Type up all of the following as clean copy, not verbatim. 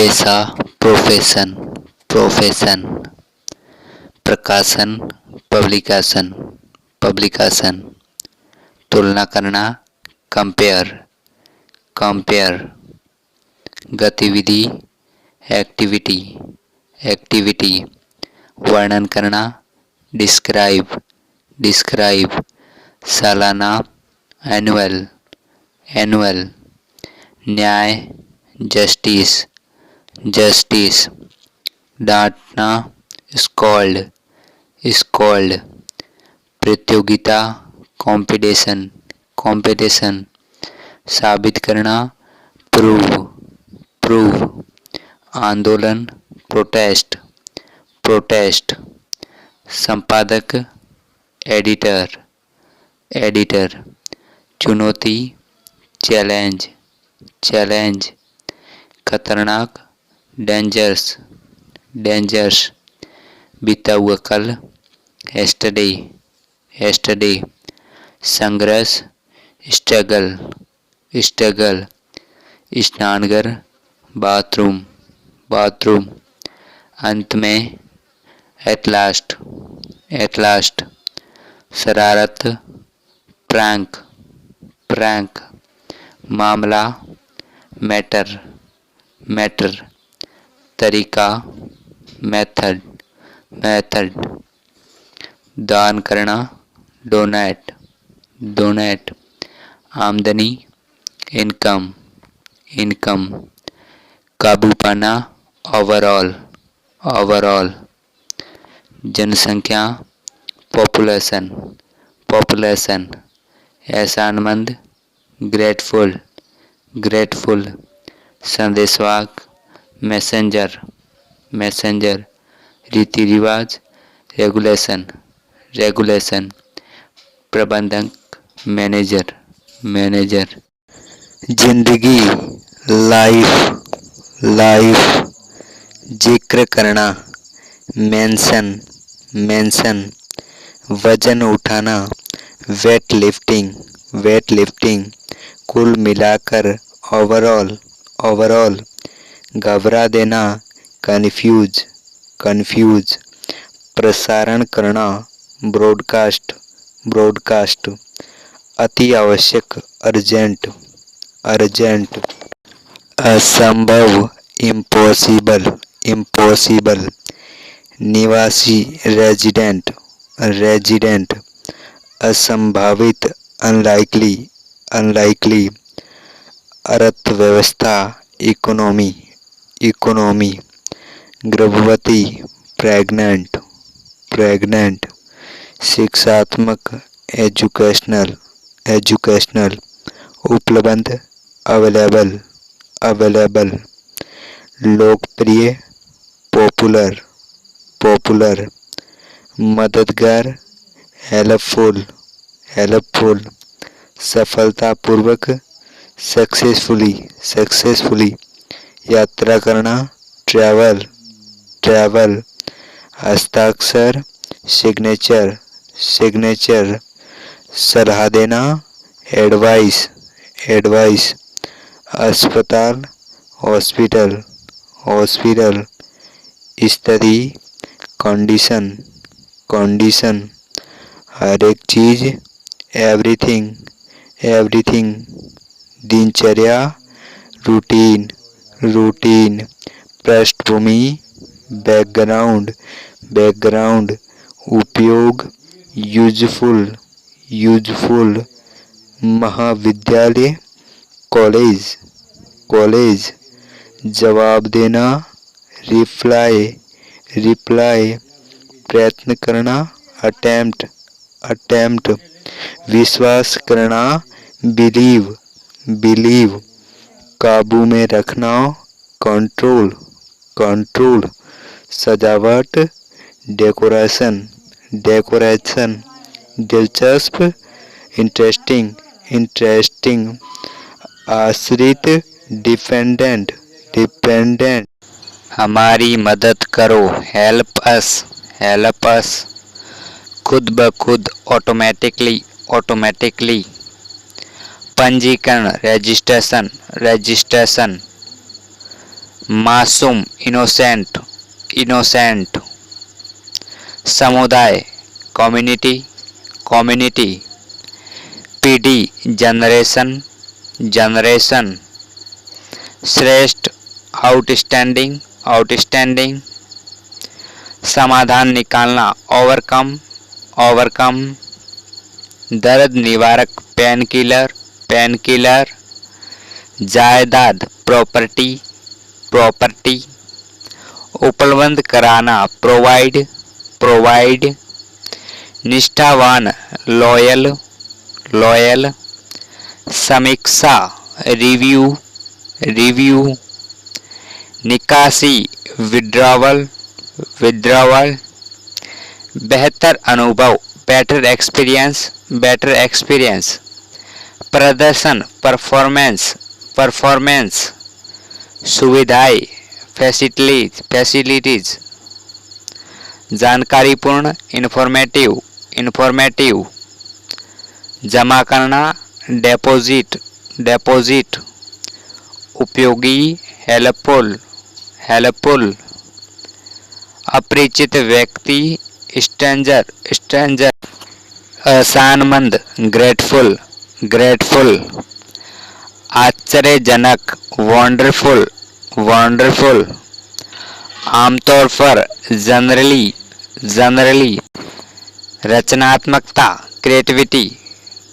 पेशा, profession, profession. प्रकाशन, publication, publication. तुलना करना, कंपेयर, कंपेयर। गतिविधि, एक्टिविटी, एक्टिविटी। वर्णन करना, डिस्क्राइब, डिस्क्राइब। सालाना, एनुअल, एनुअल। न्याय, जस्टिस, जस्टिस। डांटना, स्कॉल्ड, स्कॉल्ड। प्रतियोगिता, कंपटीशन, कंपटीशन। साबित करना, प्रूव, प्रूव। आंदोलन, प्रोटेस्ट, प्रोटेस्ट। संपादक, एडिटर, एडिटर। चुनौती, चैलेंज, चैलेंज। खतरनाक, डेंजर्स, डेंजर्स। बीता हुआ कल, yesterday, yesterday। संघर्ष, स्ट्रगल, स्ट्रगल। स्नानघर, बाथरूम, बाथरूम। अंत में, एट लास्ट, एट लास्ट। शरारत, प्रैंक, प्रैंक। मामला, मैटर, मैटर। तरीका, मेथड, मेथड। दान करना, डोनेट, डोनेट। आमदनी, इनकम, इनकम। काबू पाना, ओवरऑल, ओवरऑल। जनसंख्या, पॉपुलेशन, पॉपुलेशन। एहसानमंद, ग्रेटफुल, ग्रेटफुल। संदेशवाहक, मैसेंजर, मैसेंजर। रीति रिवाज, रेगुलेशन, रेगुलेशन। प्रबंधक, मैनेजर, मैनेजर। जिंदगी, लाइफ, लाइफ। जिक्र करना, मेंशन, मेंशन। वजन उठाना, वेट लिफ्टिंग, वेट लिफ्टिंग। कुल मिलाकर, ओवरऑल, ओवरऑल। घबरा देना, कन्फ्यूज, कन्फ्यूज। प्रसारण करना, ब्रॉडकास्ट, ब्रॉडकास्ट। अति आवश्यक, अर्जेंट, अर्जेंट। असंभव, इम्पॉसिबल, इम्पॉसिबल। निवासी, रेजिडेंट, रेजिडेंट। असंभावित, अनलाइकली, अनलाइकली। अर्थव्यवस्था, इकोनॉमी, इकोनॉमी। गर्भवती, प्रेग्नेंट, प्रेग्नेंट। शिक्षात्मक, एजुकेशनल, एजुकेशनल। उपलब्ध, अवेलेबल, अवेलेबल। लोकप्रिय, पॉपुलर, पॉपुलर। मददगार, हेल्पफुल, हेल्पफुल। सफलतापूर्वक, सक्सेसफुली, सक्सेसफुली। यात्रा करना, ट्रैवल, ट्रैवल। हस्ताक्षर, सिग्नेचर, सिग्नेचर। सलाह देना, एडवाइस, एडवाइस। अस्पताल, हॉस्पिटल, हॉस्पिटल। स्थिति, कंडीशन, कंडीशन। हर एक चीज, एवरीथिंग, एवरीथिंग। दिनचर्या, रूटीन, रूटीन। पृष्ठभूमि, बैकग्राउंड, बैकग्राउंड। उपयोग, यूजफुल, यूजफुल। महाविद्यालय, कॉलेज, कॉलेज। जवाब देना, रिप्लाई, रिप्लाई। प्रयत्न करना, अटेम्प्ट, अटेम्प्ट। विश्वास करना, बिलीव, बिलीव। काबू में रखना, कंट्रोल, कंट्रोल। सजावट, डेकोरेशन, डेकोरेशन। दिलचस्प, इंटरेस्टिंग, इंटरेस्टिंग। आश्रित, डिपेंडेंट, डिपेंडेंट। हमारी मदद करो, हेल्प अस, हेल्प अस। खुद ब खुद, ऑटोमेटिकली, ऑटोमेटिकली। पंजीकरण, रजिस्ट्रेशन, रजिस्ट्रेशन। मासूम, इनोसेंट, इनोसेंट। समुदाय, कम्युनिटी, कम्युनिटी। पीढ़ी, जनरेशन, जनरेशन। श्रेष्ठ, आउटस्टैंडिंग, आउटस्टैंडिंग। समाधान निकालना, ओवरकम, ओवरकम। दर्द निवारक, पेन किलर, पेन किलर। जायदाद, प्रॉपर्टी, प्रॉपर्टी। उपलब्ध कराना, प्रोवाइड, प्रोवाइड। निष्ठावान, लॉयल, लॉयल। समीक्षा, रिव्यू, रिव्यू। निकासी, विड्रॉवल, विड्रॉवल। बेहतर अनुभव, बेटर एक्सपीरियंस, बेटर एक्सपीरियंस। प्रदर्शन, परफॉर्मेंस, परफॉर्मेंस। सुविधाएं, फैसिलिटीज, फैसिलिटीज। जानकारीपूर्ण, इंफॉर्मेटिव, इंफॉर्मेटिव। जमा करना, डेपोजिट, डेपोजिट। उपयोगी, हेल्पफुल, हेल्पफुल। अपरिचित व्यक्ति, स्ट्रेंजर, स्ट्रेंजर। एहसानमंद, ग्रेटफुल, ग्रेटफुल। आश्चर्यजनक, वंडरफुल, वंडरफुल। आमतौर पर, जनरली, जनरली। रचनात्मकता, क्रिएटिविटी,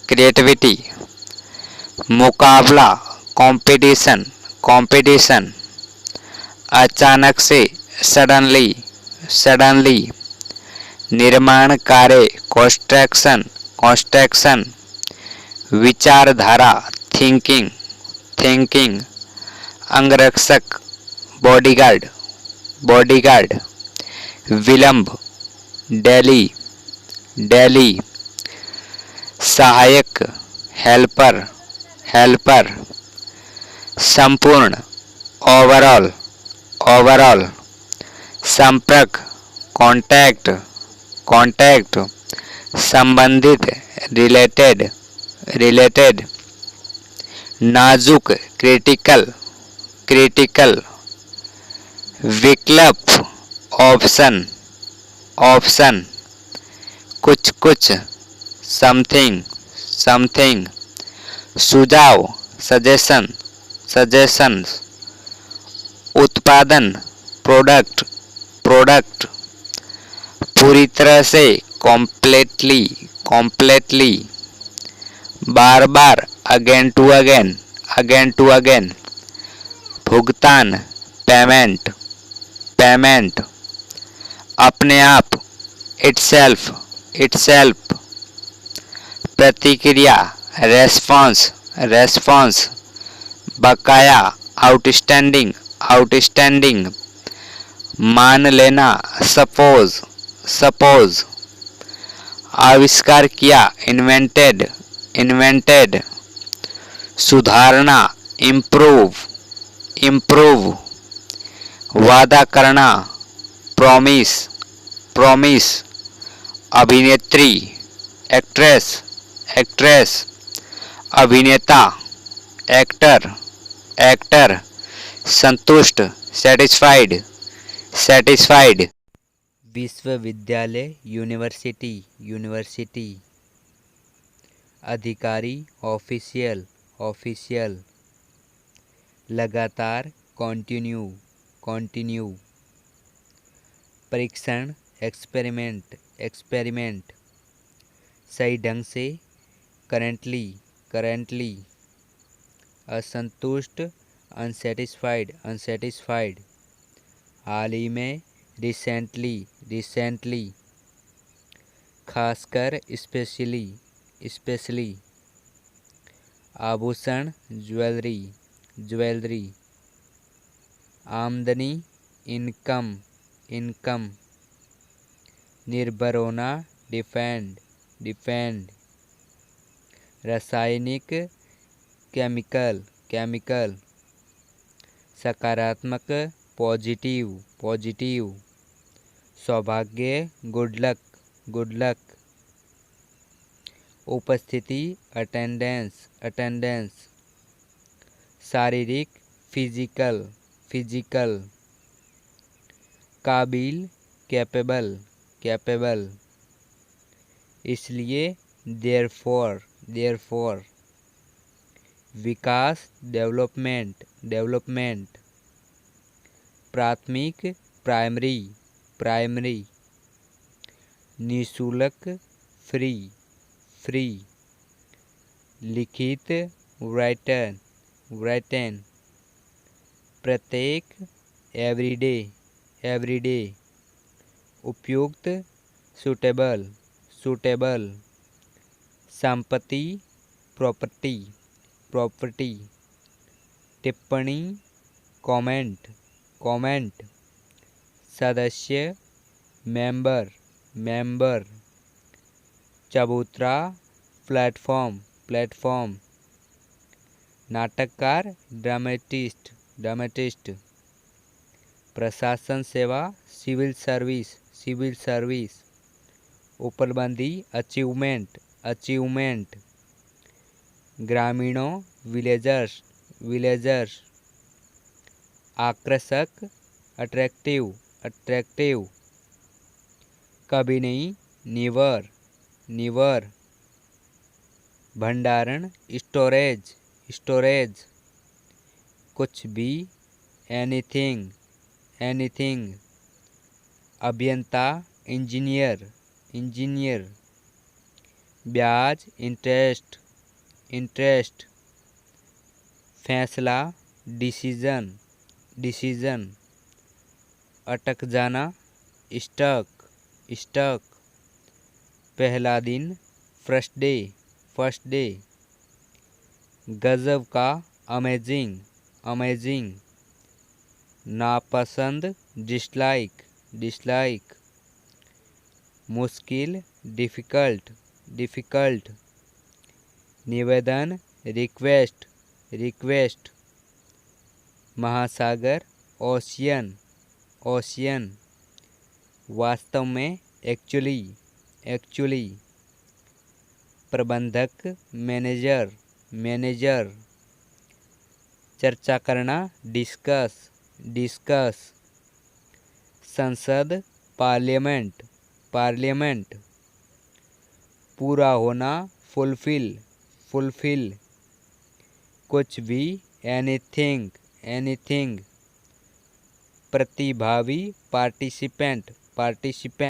क्रिएटिविटी। मुकाबला, कंपटीशन, कंपटीशन। अचानक से, सडनली, सडनली। निर्माण कार्य, कंस्ट्रक्शन, कंस्ट्रक्शन। विचारधारा, थिंकिंग, थिंकिंग। अंगरक्षक, बॉडीगार्ड, बॉडीगार्ड। विलंब, डेली, डेली। सहायक, हेल्पर, हेल्पर। संपूर्ण, ओवरऑल, ओवरऑल। संपर्क, कांटेक्ट, कांटेक्ट। संबंधित, रिलेटेड, रिलेटेड। नाजुक, क्रिटिकल, क्रिटिकल। विकल्प, ऑप्शन, ऑप्शन। कुछ कुछ, समथिंग, समथिंग। सुझाव, सजेशन, सजेशन। उत्पादन, प्रोडक्ट, प्रोडक्ट। पूरी तरह से, completely, completely. Bar bar, again to again, again to again. भुगतान, पेमेंट, पेमेंट। अपने आप, इटसेल्फ, इटसेल्फ। प्रतिक्रिया, रेस्पॉन्स, रेस्पॉन्स। बकाया, आउटस्टैंडिंग, आउटस्टैंडिंग। मान लेना, सपोज, सपोज। आविष्कार किया, इन्वेंटेड, इन्वेंटेड। सुधारना, इम्प्रूव, इम्प्रूव। वादा करना, प्रॉमिस, प्रॉमिस। अभिनेत्री, एक्ट्रेस, एक्ट्रेस। अभिनेता, एक्टर, एक्टर। संतुष्ट, सेटिस्फाइड, सेटिस्फाइड। विश्वविद्यालय, यूनिवर्सिटी, यूनिवर्सिटी। अधिकारी, ऑफिशियल, ऑफिशियल। लगातार, कंटिन्यू, कंटिन्यू। परीक्षण, एक्सपेरिमेंट, एक्सपेरिमेंट। सही ढंग से, करेंटली, करेंटली। असंतुष्ट, अनसेटिस्फाइड, अनसेटिस्फाइड। हाल ही में, रिसेंटली, रिसेंटली। खासकर, स्पेशली, स्पेशली। आभूषण, ज्वेलरी, ज्वेलरी। आमदनी, इनकम, इनकम। निर्भर होना, डिपेंड, डिपेंड। रासायनिक, केमिकल, केमिकल। सकारात्मक, पॉजिटिव, पॉजिटिव। सौभाग्य, गुड लक, गुड लक। उपस्थिति, अटेंडेंस, अटेंडेंस। शारीरिक, फिजिकल, फिजिकल, काबिल, कैपेबल, कैपेबल, इसलिए, देयरफॉर, देयरफॉर, विकास, डेवलपमेंट, डेवलपमेंट, प्राथमिक, प्राइमरी, प्राइमरी, निःशुल्क, फ्री, फ्री, लिखित, राइटन, राइटन, प्रत्येक, एवरीडे, एवरीडे, उपयुक्त, सूटेबल, सूटेबल, संपत्ति, प्रॉपर्टी, प्रॉपर्टी, टिप्पणी, कमेंट, कमेंट, सदस्य, मेंबर, मेंबर, चबूतरा, प्लेटफॉर्म, प्लेटफॉर्म, नाटककार, ड्रामेटिस्ट, ड्रामेटिस्ट, प्रशासन सेवा, सिविल सर्विस, सिविल सर्विस, उपलब्धि, अचीवमेंट, अचीवमेंट, ग्रामीणों, विलेजर्स, विलेजर्स, आकर्षक, अट्रैक्टिव, अट्रैक्टिव, कभी नहीं, निवर, निवर, भंडारण, स्टोरेज, स्टोरेज, कुछ भी, एनीथिंग, एनीथिंग, अभियंता, इंजीनियर, इंजीनियर, ब्याज, इंटरेस्ट, इंटरेस्ट, फैसला, डिसीजन, डिसीजन, अटक जाना, स्टक, स्टक, पहला दिन, फर्स्ट डे, फर्स्ट डे, गजब का, अमेजिंग, अमेजिंग, नापसंद, डिसलाइक, डिसलाइक, मुश्किल, डिफ़िकल्ट, डिफ़िकल्ट, निवेदन, रिक्वेस्ट, रिक्वेस्ट, महासागर, ओशियन, ओशियन, वास्तव में, एक्चुअली, एक्चुअली, प्रबंधक, मैनेजर, मैनेजर, चर्चा करना, डिस्कस, डिस्कस, संसद, पार्लियामेंट, पार्लियामेंट, पूरा होना, फुलफिल, फुलफिल, कुछ भी, एनीथिंग, एनीथिंग, प्रतिभागी, पार्टिसिपेंट, पार्टिसिपेंट,